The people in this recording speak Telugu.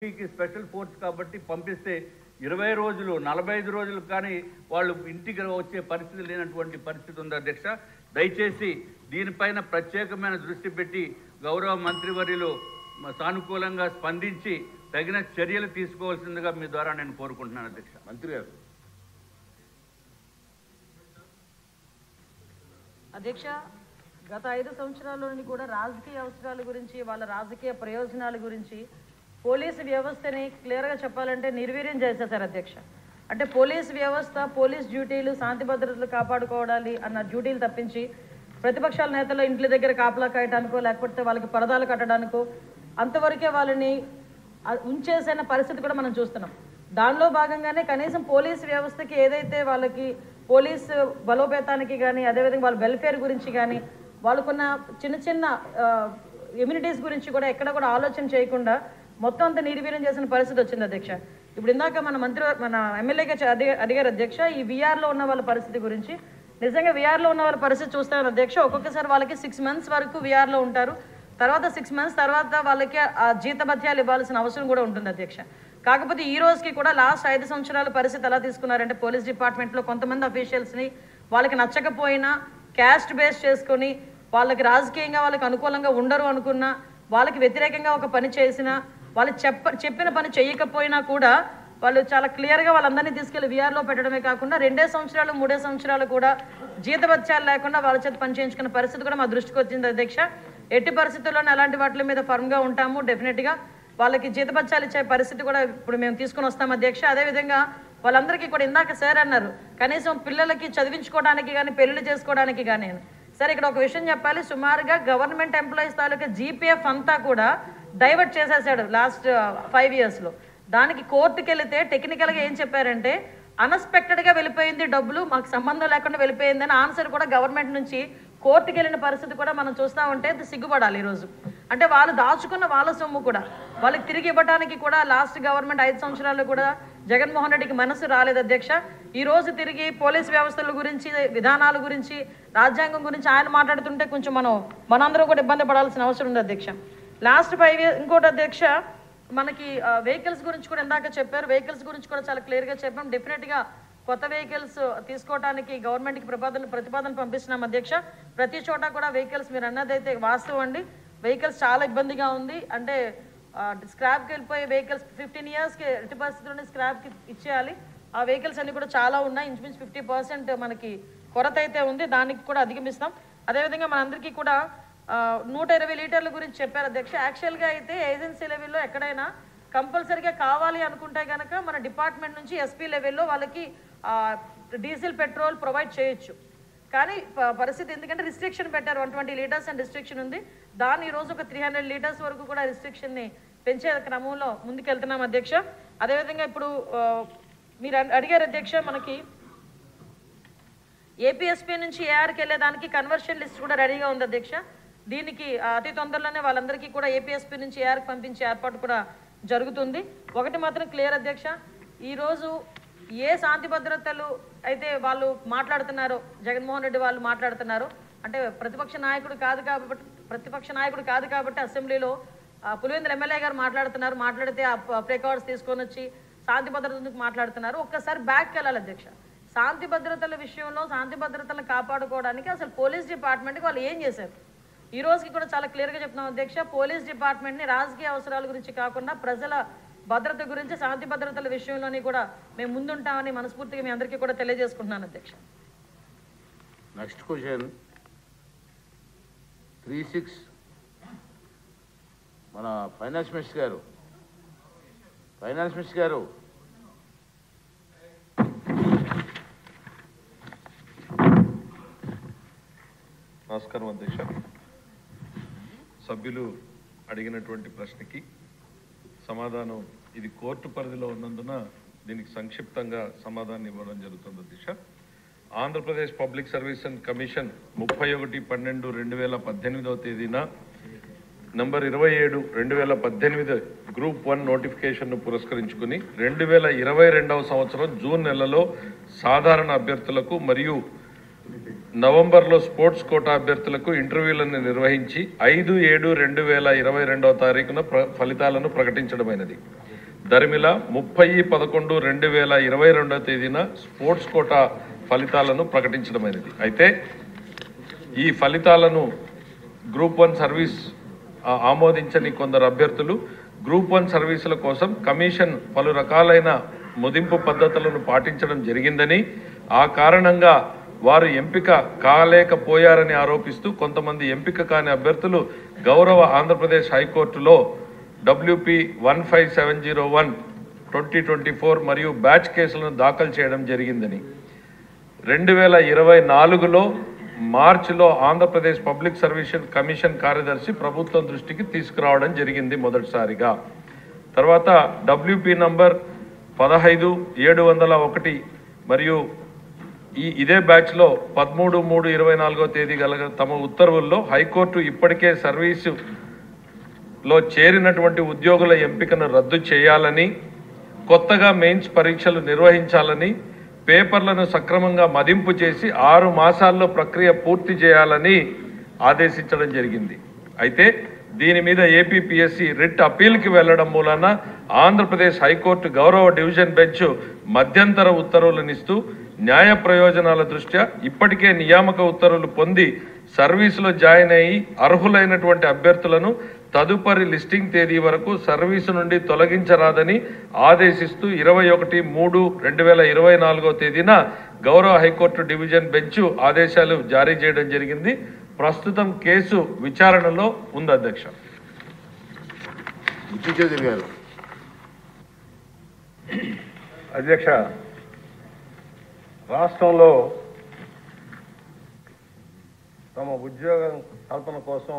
స్పెషల్ ఫోర్స్ కాబట్టి పంపిస్తే 20 రోజులు 45 రోజులు కానీ వాళ్ళు ఇంటికి వచ్చే పరిస్థితి లేనటువంటి పరిస్థితి ఉంది అధ్యక్ష. దయచేసి దీనిపైన ప్రత్యేకమైన దృష్టి పెట్టి గౌరవ మంత్రివర్యులు సానుకూలంగా స్పందించి తగిన చర్యలు తీసుకోవాల్సిందిగా మీ ద్వారా నేను కోరుకుంటున్నాను అధ్యక్ష. మంత్రి గారు. అధ్యక్ష, గత 5 సంవత్సరాల్లోని కూడా రాజకీయ అవసరాల గురించి వాళ్ళ రాజకీయ ప్రయోజనాల గురించి పోలీసు వ్యవస్థని క్లియర్గా చెప్పాలంటే నిర్వీర్యం చేసేశారు అధ్యక్ష. అంటే పోలీసు వ్యవస్థ పోలీస్ డ్యూటీలు శాంతి భద్రతలు కాపాడుకోవాలి అన్న డ్యూటీలు తప్పించి ప్రతిపక్షాల నేతలు ఇంట్ల దగ్గర కాపలా కాయటానికో లేకపోతే వాళ్ళకి పరదాలు కట్టడానికో అంతవరకే వాళ్ళని ఉంచేసిన పరిస్థితి కూడా మనం చూస్తున్నాం. దానిలో భాగంగానే కనీసం పోలీసు వ్యవస్థకి ఏదైతే వాళ్ళకి పోలీసు బలోపేతానికి కానీ అదేవిధంగా వాళ్ళ వెల్ఫేర్ గురించి కానీ వాళ్ళకున్న చిన్న చిన్న ఇమ్యూనిటీస్ గురించి కూడా ఎక్కడ కూడా ఆలోచన చేయకుండా మొత్తం అంతా నిర్వీర్యం చేసిన పరిస్థితి వచ్చింది అధ్యక్ష. ఇప్పుడు ఇందాక మన ఎమ్మెల్యేగా అడిగారు అధ్యక్ష, ఈ వీఆర్లో ఉన్న వాళ్ళ పరిస్థితి గురించి. నిజంగా వీఆర్లో ఉన్న వాళ్ళ పరిస్థితి చూస్తాను అధ్యక్ష, ఒక్కొక్కసారి వాళ్ళకి 6 months వరకు వీఆర్లో ఉంటారు. తర్వాత 6 months తర్వాత వాళ్ళకి ఆ జీతభత్యాలు ఇవ్వాల్సిన అవసరం కూడా ఉంటుంది అధ్యక్ష. కాకపోతే ఈ రోజుకి కూడా లాస్ట్ 5 సంవత్సరాల పరిస్థితి ఎలా తీసుకున్నారంటే పోలీస్ డిపార్ట్మెంట్లో కొంతమంది అఫీషియల్స్ని వాళ్ళకి నచ్చకపోయినా క్యాస్ట్ బేస్ చేసుకొని వాళ్ళకి రాజకీయంగా వాళ్ళకి అనుకూలంగా ఉండరు అనుకున్నా వాళ్ళకి వ్యతిరేకంగా ఒక పని చేసినా వాళ్ళు చెప్పిన పని చేయకపోయినా కూడా వాళ్ళు చాలా క్లియర్గా వాళ్ళందరినీ తీసుకెళ్లి వీఆర్లో పెట్టడమే కాకుండా 2 సంవత్సరాలు 3 సంవత్సరాలు కూడా జీతభత్యాలు లేకుండా వాళ్ళ చేత పని చేయించుకున్న పరిస్థితి కూడా మా దృష్టికి వచ్చింది అధ్యక్ష. ఎట్టి పరిస్థితుల్లోనే అలాంటి వాటి మీద ఫర్మ్గా ఉంటాము. డెఫినెట్గా వాళ్ళకి జీతభత్యాలు ఇచ్చే పరిస్థితి కూడా ఇప్పుడు మేము తీసుకుని వస్తాం అధ్యక్ష. అదేవిధంగా వాళ్ళందరికీ కూడా ఇందాక సార్ అన్నారు కనీసం పిల్లలకి చదివించుకోవడానికి కానీ పెళ్లి చేసుకోవడానికి కానీ. సరే, ఇక్కడ ఒక విషయం చెప్పాలి, సుమారుగా గవర్నమెంట్ ఎంప్లాయీస్ తాలూకా జీపీఎఫ్ అంతా కూడా డైవర్ట్ చేసేసాడు లాస్ట్ 5 yearsలో. దానికి కోర్టుకి వెళితే టెక్నికల్గా ఏం చెప్పారంటే అన్ఎక్స్పెక్టెడ్గా వెళ్ళిపోయింది డబ్బులు, మాకు సంబంధం లేకుండా వెళ్ళిపోయింది అని ఆన్సర్ కూడా గవర్నమెంట్ నుంచి కోర్టుకి వెళ్ళిన పరిస్థితి కూడా మనం చూస్తూ ఉంటే సిగ్గుపడాలి ఈరోజు. అంటే వాళ్ళు దాచుకున్న వాళ్ళ సొమ్ము కూడా వాళ్ళకి తిరిగి ఇవ్వడానికి కూడా లాస్ట్ గవర్నమెంట్ 5 సంవత్సరాల్లో కూడా జగన్మోహన్ రెడ్డికి మనసు రాలేదు అధ్యక్ష. ఈ రోజు తిరిగి పోలీస్ వ్యవస్థల గురించి విధానాల గురించి రాజ్యాంగం గురించి ఆయన మాట్లాడుతుంటే కొంచెం మనందరూ కూడా ఇబ్బంది పడాల్సిన అవసరం ఉంది అధ్యక్ష. లాస్ట్ 5 years ఇంకోటి అధ్యక్ష, మనకి వెహికల్స్ గురించి కూడా ఇందాక చెప్పారు, వెహికల్స్ గురించి కూడా చాలా క్లియర్గా చెప్పాం. డెఫినెట్గా కొత్త వెహికల్స్ తీసుకోవడానికి గవర్నమెంట్కి ప్రతిపాదన పంపిస్తున్నాం అధ్యక్ష. ప్రతి చోట కూడా వెహికల్స్ మీరు అన్నదైతే వాస్తవం అండి, వెహికల్స్ చాలా ఇబ్బందిగా ఉంది. అంటే స్క్రాప్కి వెళ్ళిపోయే వెహికల్స్ 15 yearsకి ఎట్టి పరిస్థితుల్లోనే స్క్రాప్కి ఇచ్చేయాలి. ఆ వెహికల్స్ అన్ని కూడా చాలా ఉన్నాయి, ఇంచుమించు 50% మనకి కొరత అయితే ఉంది, దానికి కూడా అధిగమిస్తాం. అదేవిధంగా మనందరికీ కూడా 120 లీటర్ల గురించి చెప్పారు అధ్యక్ష. యాక్చువల్గా అయితే ఏజెన్సీ లెవెల్లో ఎక్కడైనా కంపల్సరీగా కావాలి అనుకుంటే కనుక మన డిపార్ట్మెంట్ నుంచి ఎస్పీ లెవెల్లో వాళ్ళకి డీజిల్ పెట్రోల్ ప్రొవైడ్ చేయొచ్చు. కానీ పరిస్థితి ఎందుకంటే రిస్ట్రిక్షన్ పెట్టారు, 120 liters అని రిస్ట్రిక్షన్ ఉంది. దాన్ని ఈరోజు ఒక 300 liters వరకు కూడా రిస్ట్రిక్షన్ని పెంచే క్రమంలో ముందుకెళ్తున్నాం అధ్యక్ష. అదేవిధంగా ఇప్పుడు మీరు అడిగారు అధ్యక్ష, మనకి ఏపీఎస్పీ నుంచి ఏఆర్కి వెళ్ళేదానికి కన్వర్షన్ లిస్ట్ కూడా రెడీగా ఉంది అధ్యక్ష. దీనికి అతి తొందరలోనే వాళ్ళందరికీ కూడా ఏపీఎస్పీ నుంచి ఏఆర్కి పంపించే ఏర్పాటు కూడా జరుగుతుంది. ఒకటి మాత్రం క్లియర్ అధ్యక్ష, ఈరోజు ఏ శాంతి భద్రతలు అయితే వాళ్ళు మాట్లాడుతున్నారో జగన్మోహన్ రెడ్డి వాళ్ళు మాట్లాడుతున్నారో, అంటే ప్రతిపక్ష నాయకుడు కాదు కాబట్టి అసెంబ్లీలో పులివెందుల ఎమ్మెల్యే గారు మాట్లాడితే ఆ ప్రికార్డ్స్ తీసుకొని వచ్చి శాంతి భద్రతలకు మాట్లాడుతున్నారు. ఒక్కసారి బ్యాక్కి వెళ్ళాలి అధ్యక్ష. శాంతి భద్రతల విషయంలో శాంతి భద్రతలను కాపాడుకోవడానికి అసలు పోలీస్ డిపార్ట్మెంట్కి వాళ్ళు ఏం చేశారు ఈ రోజుకి కూడా చాలా క్లియర్గా చెప్తున్నాం అధ్యక్ష. పోలీస్ డిపార్ట్మెంట్ని రాజకీయ అవసరాల గురించి కాకుండా ప్రజల భద్రత గురించి శాంతి భద్రతల విషయంలోని కూడా మేము ముందుంటామని మనస్ఫూర్తిగా మీ అందరికీ కూడా తెలియజేసుకుంటున్నాను అధ్యక్ష. నెక్స్ట్ క్వశ్చన్ 36 మన ఫైనాన్స్ మినిస్టర్ గారు. నమస్కారం అధ్యక్ష. సభ్యులు అడిగినటువంటి ప్రశ్నకి సమాధానం, ఇది కోర్టు పరిధిలో ఉన్నందున దీనికి సంక్షిప్తంగా సమాధానం ఇవ్వడం జరుగుతుంది అధ్యక్ష. ఆంధ్రప్రదేశ్ పబ్లిక్ సర్వీస్ కమిషన్ 31/12/2018 తేదీన నంబర్ 27/2018 గ్రూప్ 1 నోటిఫికేషన్ను పురస్కరించుకుని 2022వ సంవత్సరం జూన్ నెలలో సాధారణ అభ్యర్థులకు మరియు నవంబర్లో స్పోర్ట్స్ కోటా అభ్యర్థులకు ఇంటర్వ్యూలను నిర్వహించి 5/7/2022 ఫలితాలను ప్రకటించడమైనది. దరిమిల 30/11/2022 తేదీన స్పోర్ట్స్ కోటా ఫలితాలను ప్రకటించడమైనది. అయితే ఈ ఫలితాలను గ్రూప్ 1 సర్వీస్ ఆమోదించని కొందరు అభ్యర్థులు గ్రూప్ 1 సర్వీసుల కోసం కమిషన్ పలు రకాలైన మదింపు పద్ధతులను పాటించడం జరిగిందని, ఆ కారణంగా వారు ఎంపిక కాలేకపోయారని ఆరోపిస్తూ కొంతమంది ఎంపిక కాని అభ్యర్థులు గౌరవ ఆంధ్రప్రదేశ్ హైకోర్టులో WP 15701/2024 మరియు బ్యాచ్ కేసులను దాఖలు చేయడం జరిగిందని, 2024లో మార్చిలో ఆంధ్రప్రదేశ్ పబ్లిక్ సర్వీస్ కమిషన్ కార్యదర్శి ప్రభుత్వం దృష్టికి తీసుకురావడం జరిగింది మొదటిసారిగా. తర్వాత WP నంబర్ 15701 మరియు ఇదే బ్యాచ్లో 13/3/24 తేదీ గల తమ ఉత్తర్వుల్లో హైకోర్టు ఇప్పటికే సర్వీసులో చేరినటువంటి ఉద్యోగుల ఎంపికను రద్దు చేయాలని, కొత్తగా మెయిన్స్ పరీక్షలు నిర్వహించాలని, పేపర్లను సక్రమంగా మదింపు చేసి 6 మాసాల్లో ప్రక్రియ పూర్తి చేయాలని ఆదేశించడం జరిగింది. అయితే దీని మీద ఏపీపీఎస్సీ రిట్ అప్పీల్కి వెళ్లడం మూలన ఆంధ్రప్రదేశ్ హైకోర్టు గౌరవ డివిజన్ బెంచ్ మధ్యంతర ఉత్తర్వులనిస్తూ న్యాయ ప్రయోజనాల దృష్ట్యా ఇప్పటికే నియామక ఉత్తర్వులు పొంది సర్వీసులో జాయిన్ అయ్యి అర్హులైనటువంటి అభ్యర్థులను తదుపరి లిస్టింగ్ తేదీ వరకు సర్వీసు నుండి తొలగించరాదని ఆదేశిస్తూ 21/3/2024 తేదీన గౌరవ హైకోర్టు డివిజన్ బెంచ్ ఆదేశాలు జారీ చేయడం జరిగింది. ప్రస్తుతం కేసు విచారణలో ఉంది అధ్యక్ష. చౌదరి గారు. అధ్యక్ష, రాష్ట్రంలో తమ ఉద్యోగ కల్పన కోసం